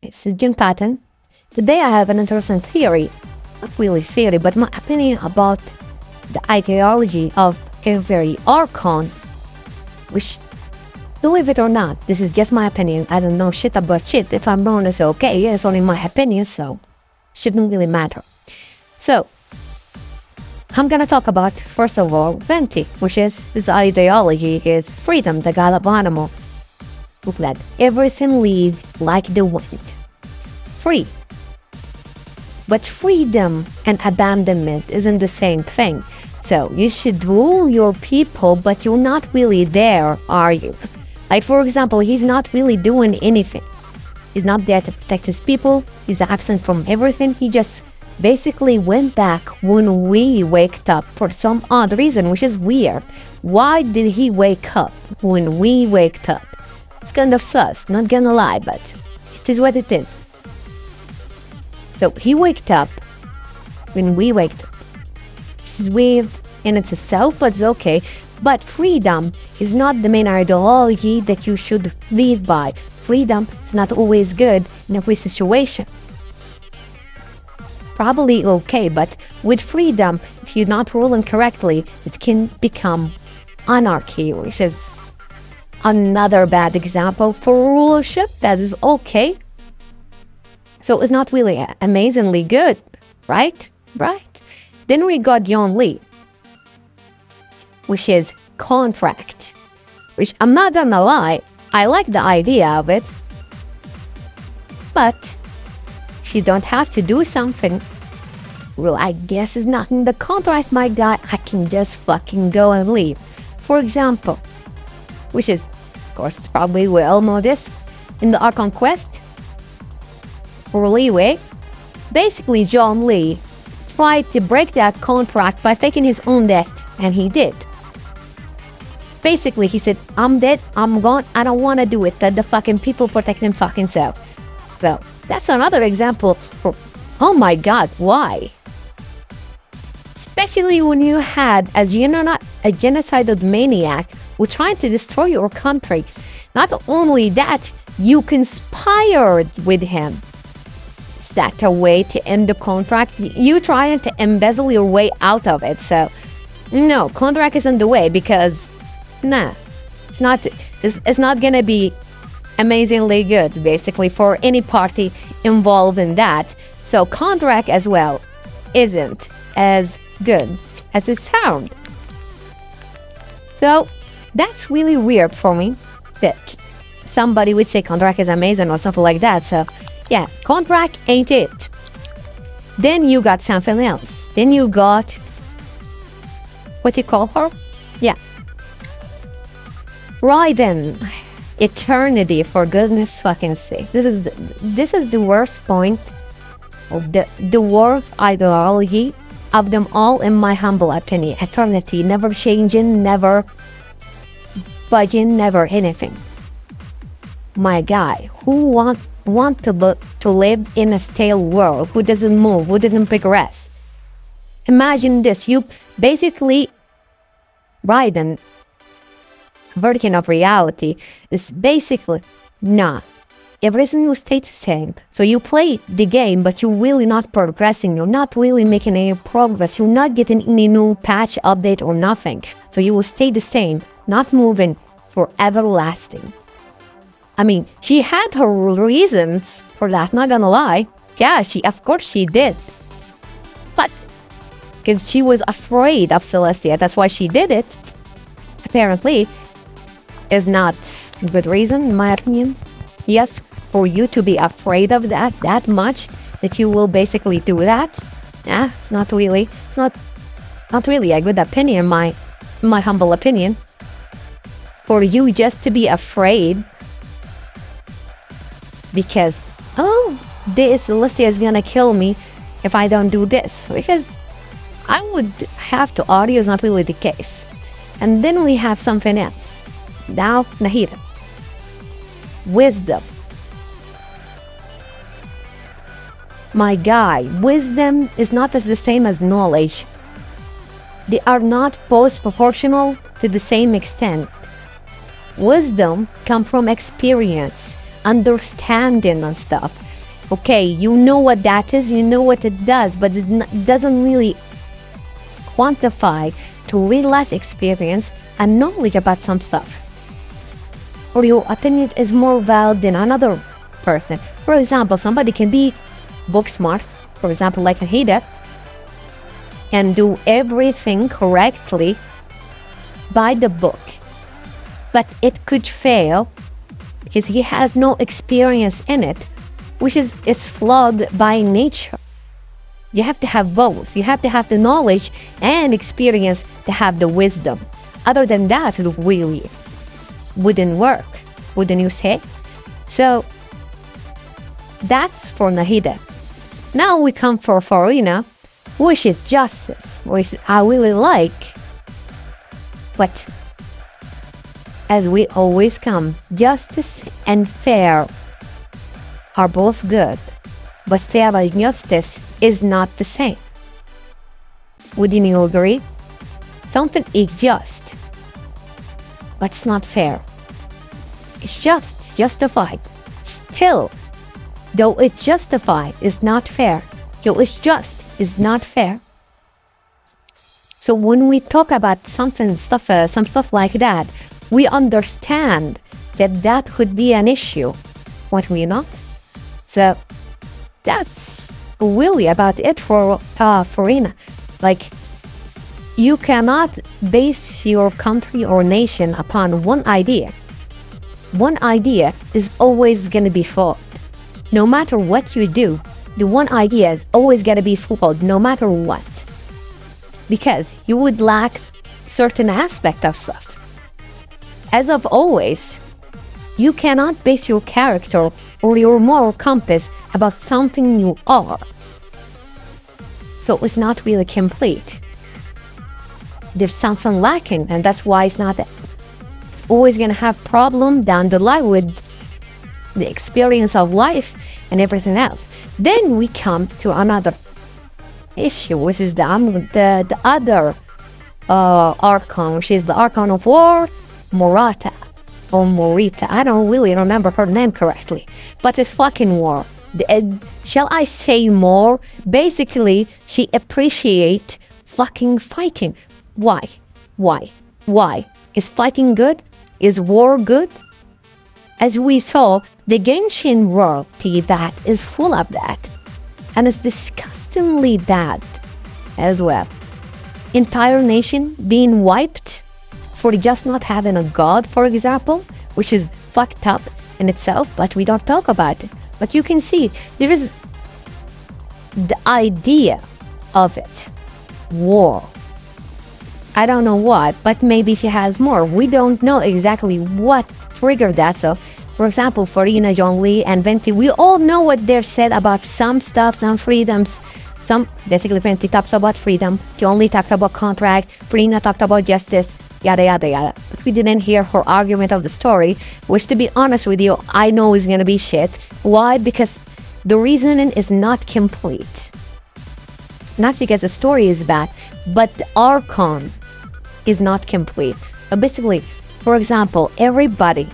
It's Jim Patton. Today I have an interesting theory, not really theory, but my opinion about the ideology of every Archon, which, believe it or not, this is just my opinion. I don't know shit about shit. If I'm wrong, it's okay. It's only my opinion, so shouldn't really matter. So, I'm gonna talk about, first of all, Venti, which is his ideology is freedom, the god of animal, who let everything leave like the wind. Free. But freedom and abandonment isn't the same thing. So you should rule your people, but you're not really there, are you? Like, for example, he's not really doing anything. He's not there to protect his people. He's absent from everything. He just basically went back when we waked up for some odd reason, which is weird. Why did he wake up when we waked up? It's kind of sus, not gonna lie, but it is what it is. So he waked up when we waked up. Which is weird in itself, but it's okay. But freedom is not the main ideology that you should lead by. Freedom is not always good in every situation. Probably okay, but with freedom, if you're not ruling correctly, it can become anarchy, which is another bad example for rulership. That is okay. So it's not really amazingly good, right? Right. Then we got John Lee, which is contract, which I'm not gonna lie, I like the idea of it, but if you don't have to do something, well, I guess it's not in the contract, my guy. I can just fucking go and leave. For example, which is, of course, probably we all know this, in the Archon quest for leeway, basically John Lee tried to break that contract by faking his own death, and he did. Basically, he said, I'm dead, I'm gone, I don't want to do it, let the fucking people protect them fucking self. So, that's another example for, oh my god, why? Especially when you had a genocidal maniac who tried to destroy your country. Not only that, you conspired with him. Is that a way to end the contract? You trying to embezzle your way out of it, so no, contract isn't the way, because nah, it's not gonna be amazingly good, basically, for any party involved in that. So contract as well isn't as good as it sounds. So that's really weird for me that somebody would say contract is amazing or something like that. So yeah, contract ain't it. Then you got something else. Then you got, what you call her? Yeah, Raiden. Eternity, for goodness fucking sake. This is the worst point, of the worst ideology of them all, in my humble opinion. Eternity, never changing, never budging, never anything. My guy, who want to live in a stale world, who doesn't move, who doesn't progress? Imagine this, you basically, Raiden, version of reality, is basically, nah, everything will stay the same. So you play the game, but you're really not progressing, you're not really making any progress, you're not getting any new patch update or nothing. So you will stay the same, not moving for everlasting. I mean, she had her reasons for that, not gonna lie. Yeah, of course she did. But because she was afraid of Celestia, that's why she did it. Apparently, is not a good reason, in my opinion. Yes, for you to be afraid of that much, that you will basically do that. Yeah, it's not really a good opinion, my humble opinion. For you just to be afraid because, oh, this Celestia is gonna kill me if I don't do this. Because I would have to argue is not really the case. And then we have something else. Now, Nahida. Wisdom. My guy, wisdom is not as the same as knowledge. They are not both proportional to the same extent. Wisdom comes from experience, understanding and stuff. Okay, you know what that is, you know what it does, but it doesn't really quantify to real life experience and knowledge about some stuff. Or your opinion is more valid than another person. For example, somebody can be book smart, for example, like Hida, and do everything correctly by the book. But it could fail because he has no experience in it, which is flawed by nature. You have to have both. You have to have the knowledge and experience to have the wisdom. Other than that, it really wouldn't work, wouldn't you say? So that's for Nahida. Now we come for Furina, which is justice, which I really like. But as we always come, justice and fair are both good, but fair and justice is not the same. Wouldn't you agree? Something is just, but it's not fair. It's just, justified. Still, though it's justified, is not fair. Though it's just, is not fair. So when we talk about some stuff like that, we understand that that could be an issue, won't we not? So that's really about it for Furina. Like, you cannot base your country or nation upon one idea. One idea is always going to be flawed. No matter what you do, the one idea is always going to be flawed, no matter what. Because you would lack certain aspect of stuff. As of always, you cannot base your character or your moral compass about something you are. So it's not really complete. There's something lacking, and that's why it's always going to have problem down the line with the experience of life and everything else. Then we come to another issue, which is the other Archon, which is the Archon of War, Morata or Morita. I don't really remember her name correctly, but it's fucking war. Shall I say more? Basically, she appreciates fucking fighting. Why? Is fighting good? Is war good? As we saw, the Genshin world, Teyvat, is full of that. And it's disgustingly bad as well. Entire nation being wiped for just not having a god, for example, which is fucked up in itself, but we don't talk about it. But you can see, there is the idea of it. War. I don't know what, but maybe she has more. We don't know exactly what triggered that. So, for example, Furina, Zhongli, and Venti, we all know what they're said about some stuff, some freedoms. Basically, Venti talks about freedom, Zhongli talked about contract, Furina talked about justice, yada, yada, yada. But we didn't hear her argument of the story, which, to be honest with you, I know is going to be shit. Why? Because the reasoning is not complete. Not because the story is bad, but the Archon is not complete. Basically, for example, everybody,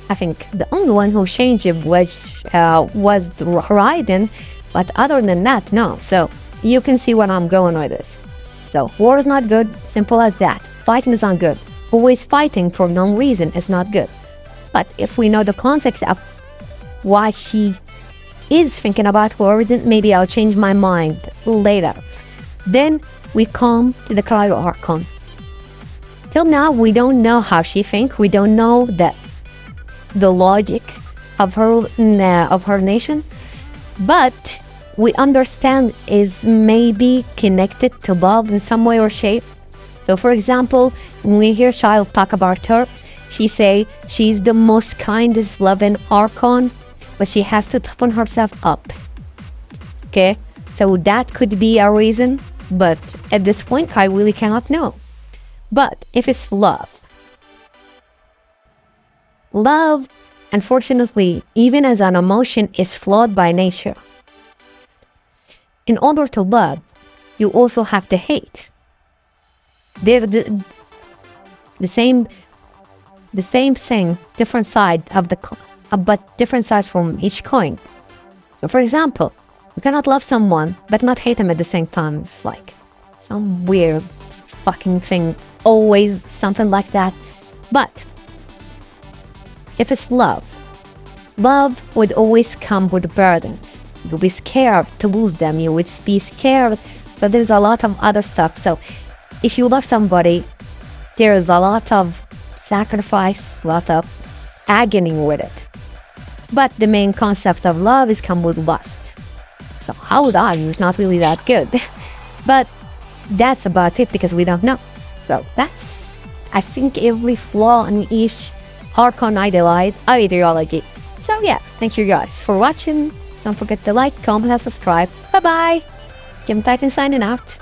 I think the only one who changed it was Raiden, but other than that, no. So you can see where I'm going with this. So war is not good, simple as that. Fighting is not good. Always fighting for no reason is not good. But if we know the context of why she is thinking about war, then maybe I'll change my mind later. Then we come to the Cryo Archon. Till now, we don't know how she thinks. We don't know the logic of her nation. But we understand is maybe connected to love in some way or shape. So, for example, when we hear Child talk about her, she say she's the most kindest, loving Archon, but she has to toughen herself up. Okay, so that could be a reason, but at this point, I really cannot know. But if it's love, unfortunately, even as an emotion, is flawed by nature. In order to love, you also have to hate. They're the same thing, different side of the coin, but different sides from each coin. So for example, you cannot love someone but not hate them at the same time. It's like some weird fucking thing, always something like that. But if it's love, love would always come with burdens. You'll be scared to lose them. You would be scared. So there's a lot of other stuff. So if you love somebody, there's a lot of sacrifice, a lot of agony with it. But the main concept of love is come with lust. So how that is not really that good. But that's about it because we don't know. So that's, I think, every flaw in each Archon ideology. So yeah, thank you guys for watching. Don't forget to like, comment, and subscribe. Bye bye. Genshin Impact signing out.